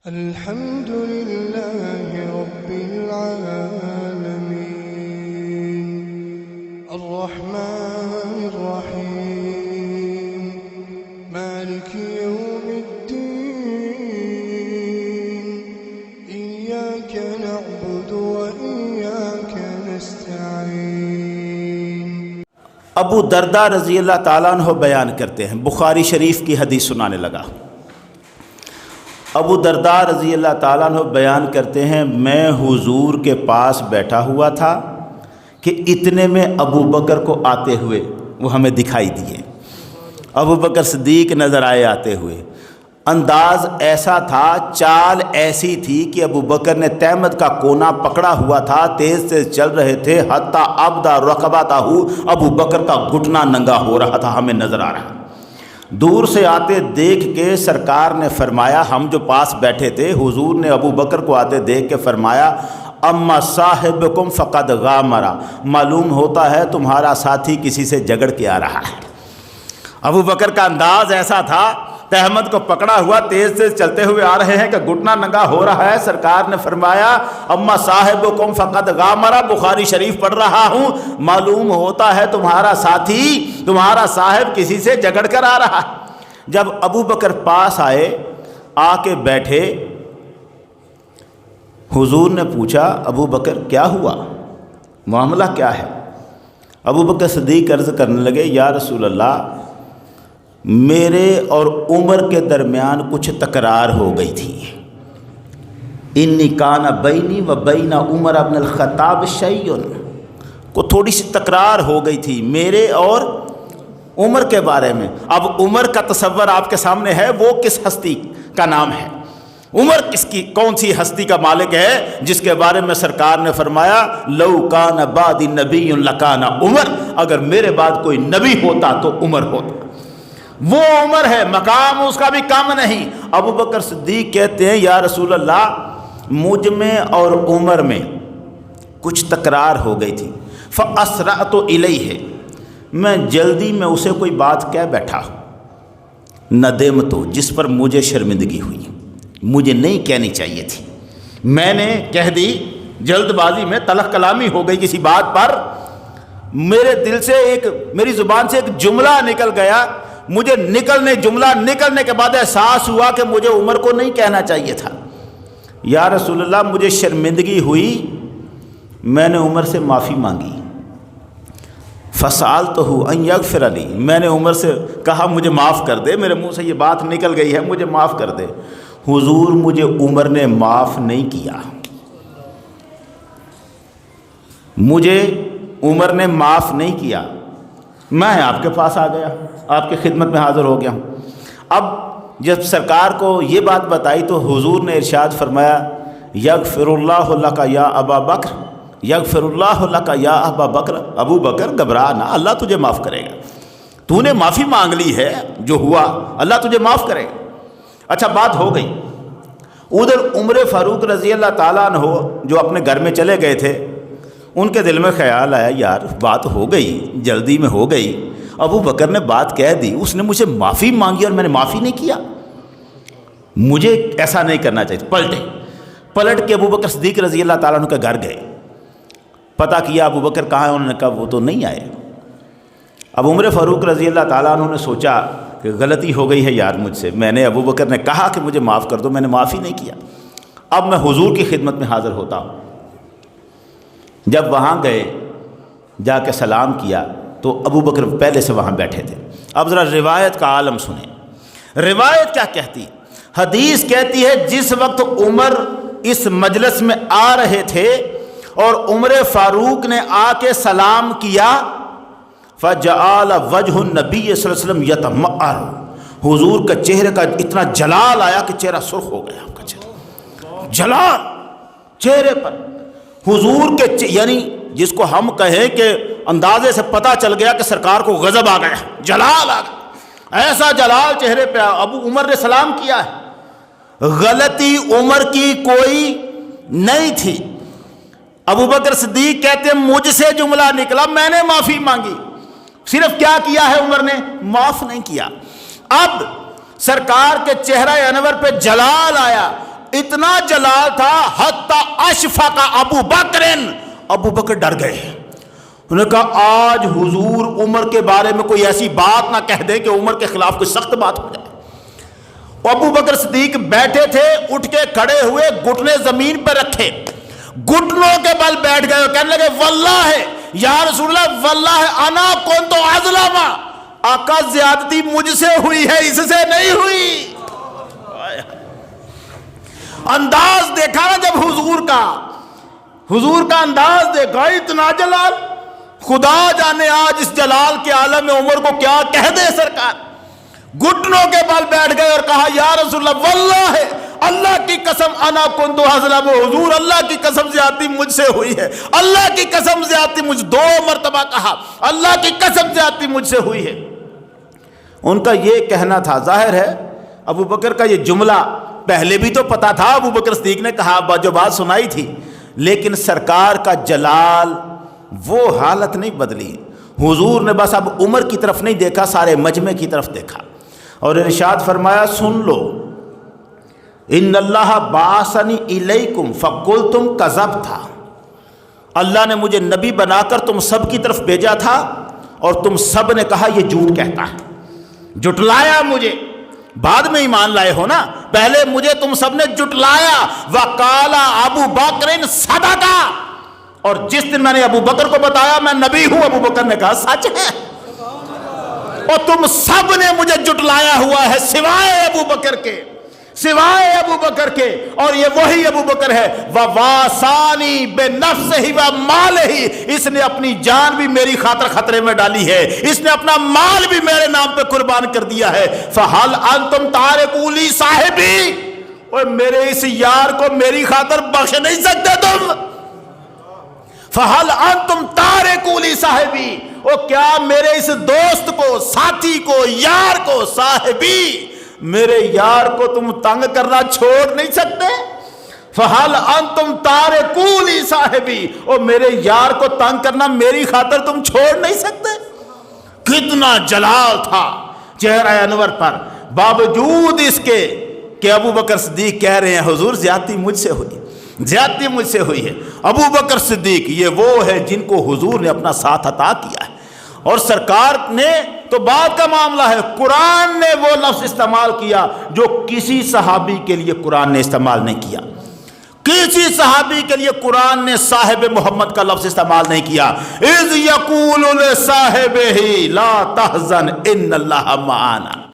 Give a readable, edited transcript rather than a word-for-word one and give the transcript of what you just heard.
الحمد لله رب العالمين الرحمن الرحيم مالك يوم الدين إياك نعبد وإياك نستعين۔ ابو درداء رضی اللہ تعالیٰ عنہ بیان کرتے ہیں، بخاری شریف کی حدیث سنانے لگا۔ ابو درداء رضی اللہ تعالیٰ عنہ بیان کرتے ہیں، میں حضور کے پاس بیٹھا ہوا تھا کہ اتنے میں ابو بکر کو آتے ہوئے وہ ہمیں دکھائی دیے۔ ابو بکر صدیق نظر آئے آتے ہوئے۔ انداز ایسا تھا، چال ایسی تھی کہ ابو بکر نے تہمت کا کونا پکڑا ہوا تھا، تیز سے چل رہے تھے، حتی ابدا رکبتہ، ابو بکر کا گھٹنا ننگا ہو رہا تھا، ہمیں نظر آ رہا۔ دور سے آتے دیکھ کے سرکار نے فرمایا، ہم جو پاس بیٹھے تھے، حضور نے ابو بکر کو آتے دیکھ کے فرمایا، اما صاحبکم فقد غامرا، معلوم ہوتا ہے تمہارا ساتھی کسی سے جھگڑ کے آ رہا ہے۔ ابو بکر کا انداز ایسا تھا، تہمت کو پکڑا ہوا تیز سے چلتے ہوئے آ رہے ہیں کہ گھٹنا ننگا ہو رہا ہے۔ سرکار نے فرمایا، اما صاحبکم فقد غامرا، بخاری شریف پڑھ رہا ہوں، معلوم ہوتا ہے تمہارا ساتھی، تمہارا صاحب کسی سے جھگڑ کر آ رہا ہے۔ جب ابو بکر پاس آئے، آ کے بیٹھے، حضور نے پوچھا، ابو بکر کیا ہوا، معاملہ کیا ہے؟ ابو بکر صدیق عرض کرنے لگے، یا رسول اللہ، میرے اور عمر کے درمیان کچھ تکرار ہو گئی تھی۔ انی کان بینی و بین عمر ابن الخطاب شیء، کو تھوڑی سی تکرار ہو گئی تھی میرے اور عمر کے بارے میں۔ اب عمر کا تصور آپ کے سامنے ہے، وہ کس ہستی کا نام ہے؟ عمر کون سی ہستی کا مالک ہے جس کے بارے میں سرکار نے فرمایا، لو کان بعدی نبی لکان عمر، اگر میرے بعد کوئی نبی ہوتا تو عمر ہوتا۔ وہ عمر ہے، مقام اس کا بھی کم نہیں۔ ابو بکر صدیق کہتے ہیں، یا رسول اللہ، مجھ میں اور عمر میں کچھ تکرار ہو گئی تھی، فاسرعت الیہ، میں جلدی میں اسے کوئی بات کہہ بیٹھا، ندمت، جس پر مجھے شرمندگی ہوئی، مجھے نہیں کہنی چاہیے تھی، میں نے کہہ دی، جلد بازی میں تلخ کلامی ہو گئی کسی بات پر، میرے دل سے میری زبان سے ایک جملہ نکل گیا، مجھے جملہ نکلنے کے بعد احساس ہوا کہ مجھے عمر کو نہیں کہنا چاہیے تھا۔ یا رسول اللہ، مجھے شرمندگی ہوئی، میں نے عمر سے معافی مانگی، فسألتہ ان یغفر لی، میں نے عمر سے کہا مجھے معاف کر دے، میرے منہ سے یہ بات نکل گئی ہے، مجھے معاف کر دے۔ حضور، مجھے عمر نے معاف نہیں کیا، مجھے عمر نے معاف نہیں کیا، میں آپ کے پاس آ گیا، آپ کی خدمت میں حاضر ہو گیا ہوں۔ اب جب سرکار کو یہ بات بتائی تو حضور نے ارشاد فرمایا، یغفر اللہ لک یا ابا بکر، یغفر اللہ لک یا ابا بکر، ابو بکر گھبرا نہ، اللہ تجھے معاف کرے گا، تو نے معافی مانگ لی ہے، جو ہوا اللہ تجھے معاف کرے گا۔ اچھا، بات ہو گئی۔ ادھر عمر فاروق رضی اللہ تعالیٰ عنہ جو اپنے گھر میں چلے گئے تھے، ان کے دل میں خیال آیا، یار بات ہو گئی، جلدی میں ہو گئی، ابو بکر نے بات کہہ دی، اس نے مجھ سے معافی مانگی اور میں نے معافی نہیں کیا، مجھے ایسا نہیں کرنا چاہیے۔ پلٹ کے ابو بکر صدیق رضی اللہ تعالیٰ عنہ کے گھر گئے، پتہ کیا ابو بکر کہاں ہے، انہوں نے کہا وہ تو نہیں آئے۔ اب عمر فاروق رضی اللہ تعالیٰ عنہ نے سوچا کہ غلطی ہو گئی ہے یار مجھ سے، میں نے ابو بکر نے کہا کہ مجھے معاف کر دو، میں نے معافی نہیں کیا، اب میں حضور کی خدمت میں حاضر ہوتا ہوں۔ جب وہاں گئے، جا کے سلام کیا تو ابو بکر پہلے سے وہاں بیٹھے تھے۔ اب ذرا روایت کا عالم سنیں، روایت کیا کہتی؟ حدیث کہتی ہے، جس وقت عمر اس مجلس میں آ رہے تھے اور عمر فاروق نے آ کے سلام کیا، فجعل وجہ النبی صلی اللہ علیہ وسلم یتمعر، حضور کا چہرے کا اتنا جلال آیا کہ چہرہ سرخ ہو گیا، آپ کا چہرہ جلال چہرے پر، حضور کے یعنی جس کو ہم کہیں کہ اندازے سے پتہ چل گیا کہ سرکار کو غضب آ گیا، جلال آ گیا، ایسا جلال چہرے پہ ابو عمر نے سلام کیا ہے۔ غلطی عمر کی کوئی نہیں تھی۔ ابو بکر صدیق کہتے ہیں، مجھ سے جملہ نکلا، میں نے معافی مانگی، صرف کیا کیا ہے عمر نے؟ معاف نہیں کیا۔ اب سرکار کے چہرہ انور پہ جلال آیا، اتنا جلال تھا حتی اشفق ابو بکر ڈر گئے. انہوں نے کہا آج حضور عمر کے بارے میں کوئی ایسی بات نہ کہہ دے کہ عمر کے خلاف کوئی سخت بات ہو جائے. ابو بکر صدیق بیٹھے تھے, اٹھ کے کھڑے ہوئے, گھٹنے زمین پہ رکھے, گھٹنوں کے بل بیٹھ گئے اور کہنے لگے واللہ یا رسول اللہ واللہ انا کنت اظلم, آقا زیادتی مجھ سے ہوئی ہے, اس سے نہیں ہوئی. انداز دیکھا نا جب حضور کا انداز دیکھا, اتنا جلال. خدا جانے آج اس جلال کے عالم میں عمر کو کیا کہہ دے سرکار. گھٹنوں کے بل بیٹھ گئے اور کہا یا رسول اللہ واللہ اللہ کی قسم انا کنت اظلم, حضور اللہ کی قسم زیادتی مجھ سے ہوئی ہے, اللہ کی قسم زیادتی مجھ, 2 مرتبہ کہا اللہ کی قسم زیادتی مجھ سے ہوئی ہے. ان کا یہ کہنا تھا. ظاہر ہے ابو بکر کا یہ جملہ پہلے بھی تو پتا تھا, ابو بکر صدیق نے کہا جو بات سنائی تھی, لیکن سرکار کا جلال وہ حالت نہیں بدلی. حضور نے بس اب عمر کی طرف نہیں دیکھا, سارے مجمع کی طرف دیکھا اور ارشاد فرمایا سن لو ان اللہ بعثنی الیکم فقلتم کذبت, اللہ نے مجھے نبی بنا کر تم سب کی طرف بھیجا تھا اور تم سب نے کہا یہ جھوٹ کہتا ہے, جھٹلایا مجھے. بعد میں ایمان لائے ہو نا, پہلے مجھے تم سب نے جھٹلایا. وقال ابو بکر صدق, اور جس دن میں نے ابو بکر کو بتایا میں نبی ہوں, ابو بکر نے کہا سچ ہے. اور تم سب نے مجھے جھٹلایا ہوا ہے سوائے ابو بکر کے, اور یہ وہی ابو بکر ہے. وَوَاسَانِي بِنَفْسِهِ وَمَالِهِ, اس نے اپنی جان بھی میری خاطر خطرے میں ڈالی ہے, اس نے اپنا مال بھی میرے نام پہ قربان کر دیا ہے. فَهَلْ أَنْتُمْ تَارِكُوا لِي صَاحِبِي, اور میرے اس یار کو میری خاطر بخش نہیں سکتے تم. فَهَلْ أَنْتُمْ تَارِكُوا لِي صَاحِبِي, اور کیا میرے اس دوست کو, ساتھی کو, یار کو, صاحبی میرے یار کو تم تنگ کرنا چھوڑ نہیں سکتے. فَهَلْ أَنْتُمْ تَارِكُوا لِي صَاحِبِي, اور میرے یار کو تنگ کرنا میری خاطر تم چھوڑ نہیں سکتے. کتنا جلال تھا چہرہ انور پر, باوجود اس کے کہ ابو بکر صدیق کہہ رہے ہیں حضور زیادتی مجھ سے ہوئی ہے. ابو بکر صدیق یہ وہ ہے جن کو حضور نے اپنا ساتھ عطا کیا ہے, اور سرکار نے تو بات کا معاملہ ہے, قرآن نے وہ لفظ استعمال کیا جو کسی صحابی کے لیے قرآن نے استعمال نہیں کیا. کسی صحابی کے لیے قرآن نے صاحب محمد کا لفظ استعمال نہیں کیا. اذ یقول لصاحبہ لا تحزن ان اللہ معنا,